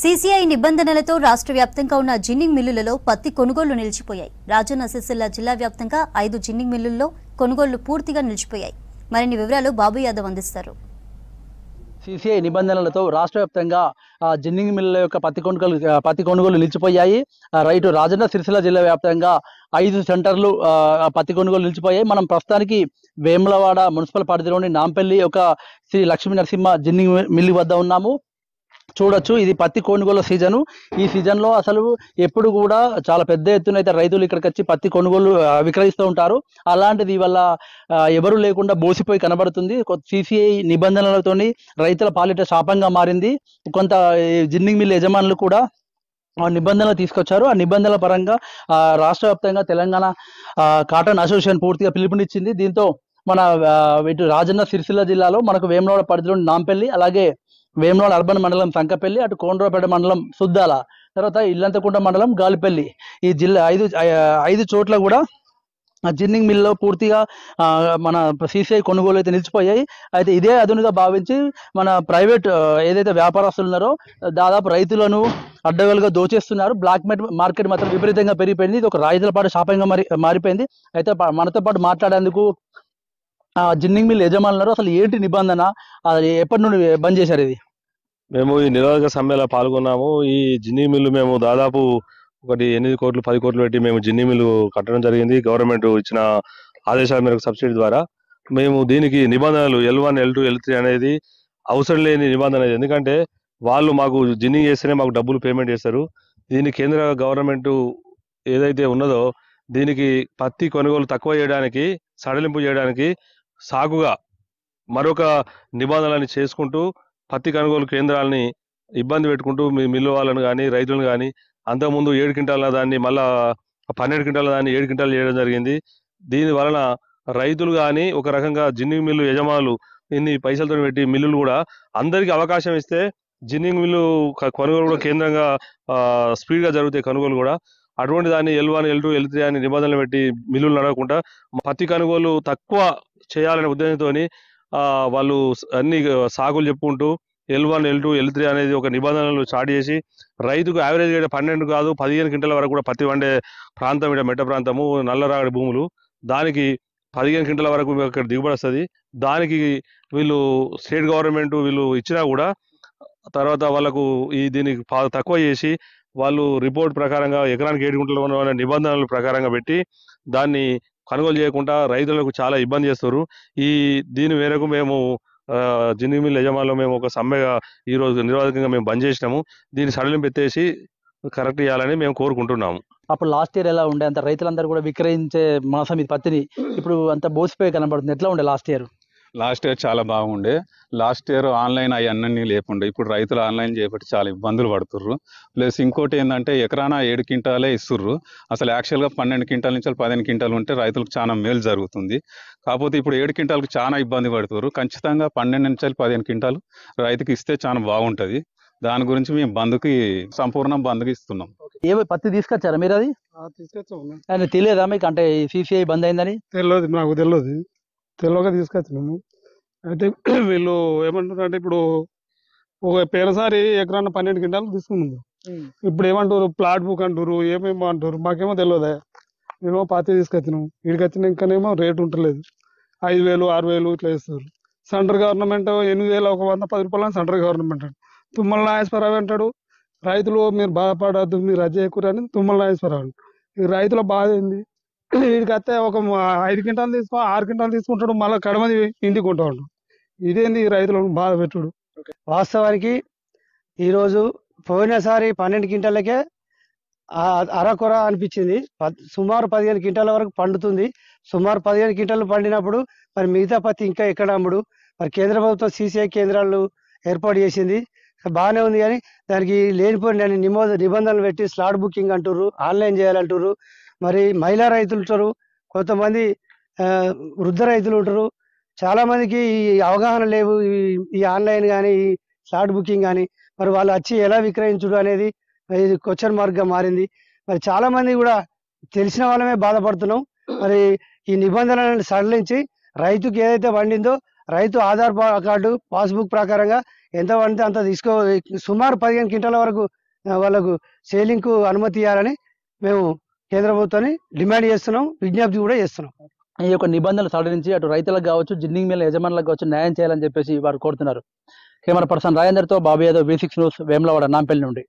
CCI నిబంధనలతో రాష్ట్ర వ్యాప్తంగా ఉన్న జిన్నింగ్ మిల్లులలో పత్తి కొనుగోళ్లు నిలిచిపోయాయి. రాజన్న సిరిసిల్ల జిల్లా వ్యాప్తంగా 5 జిన్నింగ్ మిల్లుల్లో కొనుగోళ్లు పూర్తిగా నిలిచిపోయాయి. మరిన్ని వివరాలు బాబు యాదవ్ అందిస్తారు. సీసీఐ నిబంధనలతో రాష్ట్ర వ్యాప్తంగా జిన్నింగ్ మిల్లుల యొక్క పత్తి కొనుగోలు నిలిచిపోయాయి. రైతు రాజన్న సిరిసిల్ల జిల్లా వ్యాప్తంగా 5 సెంటర్లు పత్తి కొనుగోలు నిలిచిపోయాయి. మనం ప్రస్తుతానికి వేములవాడ మున్సిపల్ పరిధిలోని నాంపల్లి ఒక శ్రీ లక్ష్మీ నరసింహ జిన్నింగ్ మిల్లు వద్ద ఉన్నాము. చూడొచ్చు, ఇది పత్తి కొనుగోలు సీజను. ఈ సీజన్లో అసలు ఎప్పుడు కూడా చాలా పెద్ద ఎత్తున అయితే రైతులు ఇక్కడికి వచ్చి పత్తి కొనుగోలు విక్రయిస్తూ ఉంటారు. అలాంటిది వల్ల ఎవరు లేకుండా బోసిపోయి కనబడుతుంది. సీసీఐ నిబంధనలతోని రైతుల పాలిట శాపంగా మారింది. కొంత జిన్నింగ్ మిల్ యజమానులు కూడా నిబంధనలు తీసుకొచ్చారు. ఆ నిబంధనల పరంగా రాష్ట్ర వ్యాప్తంగా తెలంగాణ కాటన్ అసోసియేషన్ పూర్తిగా పిలుపునిచ్చింది. దీంతో మన ఇటు రాజన్న సిరిసిల్ల జిల్లాలో మనకు వేములవాడ పరిధిలోని నాంపల్లి, అలాగే వేములవాడ అర్బన్ మండలం సంకపల్లి, అటు కోనరావుపేట మండలం సుద్దాల, తర్వాత ఇల్లంతకుంట మండలం గాలిపల్లి, ఈ జిల్లా ఐదు చోట్ల కూడా జిన్నింగ్ మిల్లో పూర్తిగా మన సీసీఐ కొనుగోలు అయితే నిలిచిపోయాయి. అయితే ఇదే అదునుగా భావించి మన ప్రైవేట్ ఏదైతే వ్యాపారస్తులు ఉన్నారో దాదాపు రైతులను అడ్డగోలుగా దోచేస్తున్నారు. బ్లాక్ మార్కెట్ మాత్రం విపరీతంగా పెరిగిపోయింది. ఇది ఒక రైతుల పాటు శాపంగా మారిపోయింది. అయితే మనతో పాటు మాట్లాడేందుకు జిన్నింగ్ మిల్ యజమానులు అసలు ఏంటి నిబంధన, అది ఎప్పటి నుండి బంద్ చేశారు? ఇది మేము ఈ నిరోధక సమ్మెలో పాల్గొన్నాము. ఈ జిన్నింగ్ మిల్లు మేము దాదాపు 8 కోట్లు 10 కోట్లు పెట్టి మేము జిన్నింగ్ మిల్లు కట్టడం జరిగింది. గవర్నమెంట్ ఇచ్చిన ఆదేశాల మేరకు సబ్సిడీ ద్వారా. మేము దీనికి నిబంధనలు L1, L2, L3 అనేది అవసరం లేని నిబంధన. ఎందుకంటే వాళ్ళు మాకు జిన్నింగ్ చేస్తేనే మాకు డబ్బులు పేమెంట్ చేస్తారు. దీన్ని కేంద్ర గవర్నమెంట్ ఏదైతే ఉన్నదో దీనికి పత్తి కొనుగోలు తక్కువ చేయడానికి, సడలింపు చేయడానికి సాగుగా మరొక నిబంధనలని చేసుకుంటూ పత్తి కొనుగోలు కేంద్రాలని ఇబ్బంది పెట్టుకుంటూ మిల్లు వాళ్ళను కానీ రైతులను కానీ అంతకుముందు 7 క్వింటాల దాన్ని మళ్ళా 12 క్వింటాల దాన్ని 7 క్వింటాలు చేయడం జరిగింది. దీని వలన రైతులు కానీ ఒక రకంగా జిన్నింగ్ మిల్లు యజమానులు ఇన్ని పైసలతో పెట్టి మిల్లులు కూడా అందరికీ అవకాశం ఇస్తే జిన్నింగ్ మిల్లు కొనుగోలు కూడా కేంద్రంగా స్పీడ్గా జరుగుతాయి కొనుగోలు కూడా. అటువంటి దాన్ని L1, L2, L3 అని నిబంధనలు పెట్టి మిల్లులు నడవకుండా పత్తి కొనుగోలు తక్కువ చేయాలనే ఉద్దేశంతో వాళ్ళు అన్ని సాగులు చెప్పుకుంటూ L1, L2, L3 అనేది ఒక నిబంధనలు స్టార్ట్ చేసి రైతుకు యావరేజ్ 12 కాదు 15 క్వింటాల వరకు కూడా పత్తి వండే ప్రాంతం ఇక్కడ మెట్ట ప్రాంతము, నల్లరాగడి భూములు, దానికి 15 క్వింటాల వరకు ఇక్కడ దిగుబడి వస్తుంది. దానికి వీళ్ళు స్టేట్ గవర్నమెంట్ వీళ్ళు ఇచ్చినా కూడా తర్వాత వాళ్ళకు దీనికి తక్కువ చేసి వాళ్ళు రిపోర్ట్ ప్రకారంగా ఎకరానికి 7 క్వింటాల నిబంధనల ప్రకారంగా పెట్టి దాన్ని కొనుగోలు చేయకుండా రైతులకు చాలా ఇబ్బంది చేస్తారు. దీని మేరకు మేము జిన్నింగ్ మిల్ యజమానులు మేము ఒక సమ్మెగా ఈరోజు నిరోధకంగా మేము బంద్ చేసినాము. దీన్ని సడలింపు ఎత్తేసి కరెక్ట్ చేయాలని మేము కోరుకుంటున్నాము. అప్పుడు లాస్ట్ ఇయర్ ఎలా ఉండే, అంత రైతులందరూ కూడా విక్రయించే మాసం ఇది పత్తిని, ఇప్పుడు అంత బోసిపోయి కనబడుతుంది. ఎట్లా ఉండే లాస్ట్ ఇయర్? లాస్ట్ ఇయర్ చాలా బాగుండే. లాస్ట్ ఇయర్ ఆన్లైన్ అవన్నీ లేకుండే. ఇప్పుడు రైతులు ఆన్లైన్ చేపట్టి చాలా ఇబ్బందులు పడుతుర్రు. ప్లస్ ఇంకోటి ఏంటంటే ఎకరానా 7 క్వింటాలే ఇస్తుర్రు. అసలు యాక్చువల్గా 12 క్వింటాల నుంచి 15 క్వింటాలు ఉంటే రైతులకు చాలా మేలు జరుగుతుంది. కాకపోతే ఇప్పుడు 7 క్వింటాలకు చాలా ఇబ్బంది పడుతుర్రు. ఖచ్చితంగా 12 నుంచి 15 క్వింటాలు రైతుకి ఇస్తే చాలా బాగుంటుంది. దాని గురించి మేము సంపూర్ణ బంద్కి ఇస్తున్నాం. ఏ పత్తి తీసుకొచ్చారా మీరు? అది తీసుకొచ్చాము. తెలియదా మీకు, అంటే సీసీఐ బంద్ అయిందని? తెలియదు, నాకు తెలియక తీసుకొచ్చినాము. అయితే వీళ్ళు ఏమంటారు అంటే ఇప్పుడు పోయినసారి ఎకరాన్న 12 క్వింటాలు తీసుకున్నాము. ఇప్పుడు ఏమంటారు ప్లాట్ బుక్ అంటారు, ఏమేమో అంటారు. మాకేమో తెలియదా. మేము పత్తి తీసుకొచ్చినాము. ఇక్కడికి వచ్చిన ఇంకానేమో రేటు ఉంటలేదు. 5,000 6,000 ఇట్లా ఇస్తారు. సెంట్రల్ గవర్నమెంట్ 8,000 ఒక 110 రూపాయలు సెంట్రల్ గవర్నమెంట్ అంటాడు. తుమ్మల నాగేశ్వరరావు అంటాడు రైతులు మీరు బాధపడద్దు, మీరు రద్దు చేయకూరని తుమ్మల నాగేశ్వరరావు. ఈ రైతుల బాధ ఏంది? వీడికి వస్తే ఒక 5 క్వింటాలు 6 క్వింటాలు తీసుకుంటాడు, మళ్ళీ కడమది ఇంటికి కొంటాడు. ఇదేంది ఈ రైతులను బాధ పెట్టుడు? వాస్తవానికి ఈరోజు పోయినసారి 12 క్వింటాలకే అరకొర అనిపించింది. సుమారు 15 క్వింటాల వరకు పండుతుంది. సుమారు 15 క్వింటాలు పండినప్పుడు మరి మిగతా పత్తి ఇంకా ఎక్కడ అమ్ముడు? మరి కేంద్ర ప్రభుత్వం సీసీఐ కేంద్రాలు ఏర్పాటు చేసింది, బాగానే ఉంది. కానీ దానికి లేనిపోయిన నిబంధనలు పెట్టి స్లాట్ బుకింగ్ అంటుర్రు, ఆన్లైన్ చేయాలంటారు. మరి మహిళా రైతులు ఉంటారు, కొంతమంది వృద్ధ రైతులు ఉంటారు. చాలా మందికి ఈ అవగాహన లేవు, ఈ ఆన్లైన్ కానీ ఈ స్లాట్ బుకింగ్ కానీ. మరి వాళ్ళు వచ్చి ఎలా విక్రయించుడు అనేది ఇది క్వశ్చన్ మార్క్గా మారింది. మరి చాలా మంది కూడా తెలిసిన వాళ్ళమే బాధపడుతున్నాం. మరి ఈ నిబంధనలను సడలించి రైతుకి ఏదైతే పండిందో రైతు ఆధార్ కార్డు పాస్బుక్ ప్రకారంగా ఎంత పడితే అంత సుమారు 15 క్వింటాల వరకు వాళ్ళకు సేలింగ్కు అనుమతి ఇవ్వాలని మేము కేంద్ర ప్రభుత్వాన్ని డిమాండ్ చేస్తున్నాం, విజ్ఞప్తి కూడా చేస్తున్నాం. ఈ యొక్క నిబంధనలు సడలించి అటు రైతులకు కావచ్చు, జిన్నింగ్ మిల్ యజమానులకు కావచ్చు న్యాయం చేయాలని చెప్పేసి వారు కోరుతున్నారు. కెమెరా పర్సన్ రాజేందర్తో బాబు యాదవ్, V6 న్యూస్, వేములవాడ, నాంపల్లి నుండి.